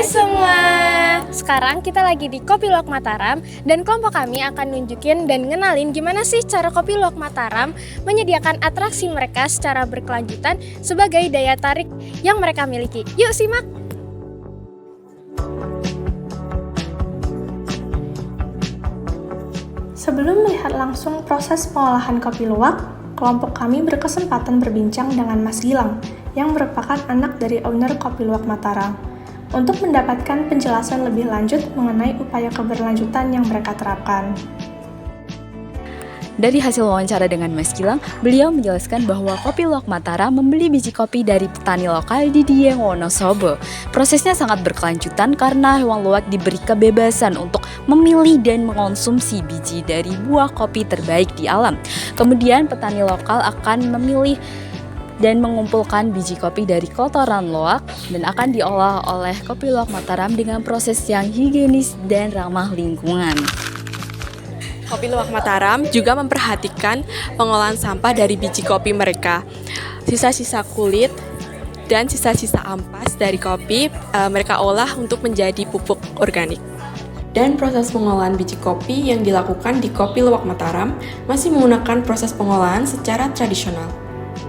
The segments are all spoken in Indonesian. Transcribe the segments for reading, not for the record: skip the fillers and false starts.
Hai semua. Sekarang kita lagi di Kopi Luwak Mataram dan kelompok kami akan nunjukin dan ngenalin gimana sih cara Kopi Luwak Mataram menyediakan atraksi mereka secara berkelanjutan sebagai daya tarik yang mereka miliki. Yuk simak. Sebelum melihat langsung proses pengolahan kopi luwak, kelompok kami berkesempatan berbincang dengan Mas Gilang, yang merupakan anak dari owner Kopi Luwak Mataram, untuk mendapatkan penjelasan lebih lanjut mengenai upaya keberlanjutan yang mereka terapkan. Dari hasil wawancara dengan Mas Gilang, beliau menjelaskan bahwa Kopi Luwak Mataram membeli biji kopi dari petani lokal di Dieng, Wonosobo. Prosesnya sangat berkelanjutan karena hewan luwak diberi kebebasan untuk memilih dan mengonsumsi biji dari buah kopi terbaik di alam. Kemudian petani lokal akan memilih dan mengumpulkan biji kopi dari kotoran luwak dan akan diolah oleh Kopi Luwak Mataram dengan proses yang higienis dan ramah lingkungan. Kopi Luwak Mataram juga memperhatikan pengolahan sampah dari biji kopi mereka. Sisa-sisa kulit dan sisa-sisa ampas dari kopi mereka olah untuk menjadi pupuk organik. Dan proses pengolahan biji kopi yang dilakukan di Kopi Luwak Mataram masih menggunakan proses pengolahan secara tradisional.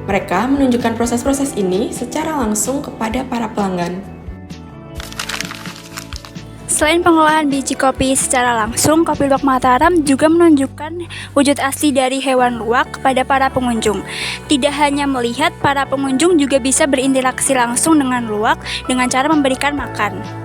Mereka menunjukkan proses-proses ini secara langsung kepada para pelanggan. Selain pengolahan biji kopi secara langsung, Kopi Luwak Mataram juga menunjukkan wujud asli dari hewan luwak kepada para pengunjung. Tidak hanya melihat, para pengunjung juga bisa berinteraksi langsung dengan luwak dengan cara memberikan makan.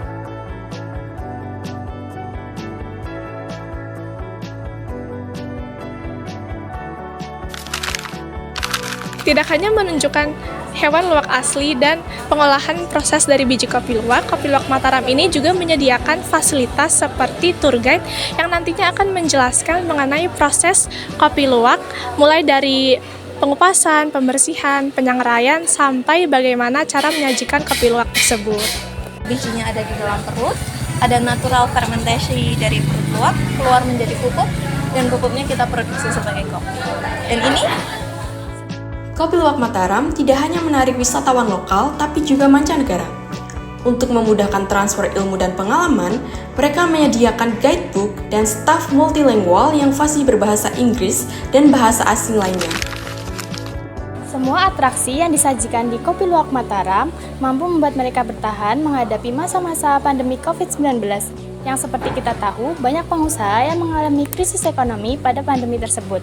Tidak hanya menunjukkan hewan luwak asli dan pengolahan proses dari biji kopi Luwak Mataram ini juga menyediakan fasilitas seperti tour guide yang nantinya akan menjelaskan mengenai proses kopi luwak, mulai dari pengupasan, pembersihan, penyangraian, sampai bagaimana cara menyajikan kopi luwak tersebut. Bijinya ada di dalam perut, ada natural fermentasi dari perut luwak, keluar menjadi pupuk, dan pupuknya kita produksi sebagai kopi. Dan ini Kopi Luwak Mataram tidak hanya menarik wisatawan lokal, tapi juga mancanegara. Untuk memudahkan transfer ilmu dan pengalaman, mereka menyediakan guidebook dan staf multilingual yang fasih berbahasa Inggris dan bahasa asing lainnya. Semua atraksi yang disajikan di Kopi Luwak Mataram mampu membuat mereka bertahan menghadapi masa-masa pandemi COVID-19 yang seperti kita tahu banyak pengusaha yang mengalami krisis ekonomi pada pandemi tersebut.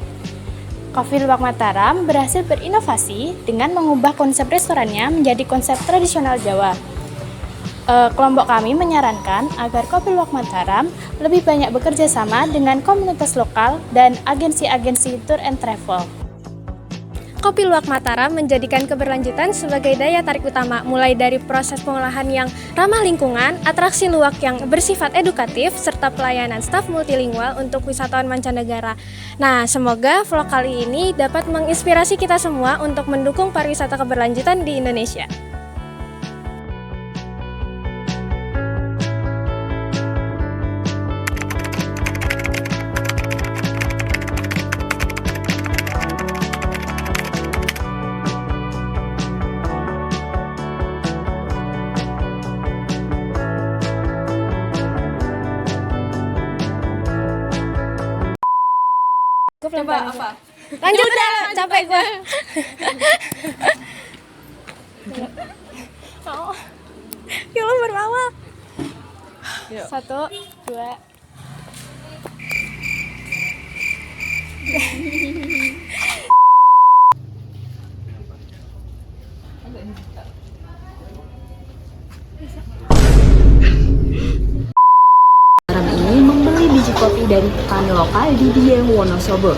Kopi Luwak Mataram berhasil berinovasi dengan mengubah konsep restorannya menjadi konsep tradisional Jawa. Kelompok kami menyarankan agar Kopi Luwak Mataram lebih banyak bekerja sama dengan komunitas lokal dan agensi-agensi tour and travel. Kopi Luwak Mataram menjadikan keberlanjutan sebagai daya tarik utama, mulai dari proses pengolahan yang ramah lingkungan, atraksi luwak yang bersifat edukatif, serta pelayanan staf multilingual untuk wisatawan mancanegara. Nah, semoga vlog kali ini dapat menginspirasi kita semua untuk mendukung pariwisata keberlanjutan di Indonesia. coba apa? Lanjut udah, capek gue. Oh, ya lo berlawak. 1, 2. Mataram ini membeli biji kopi dari petani lokal di Dieng, Wonosobo.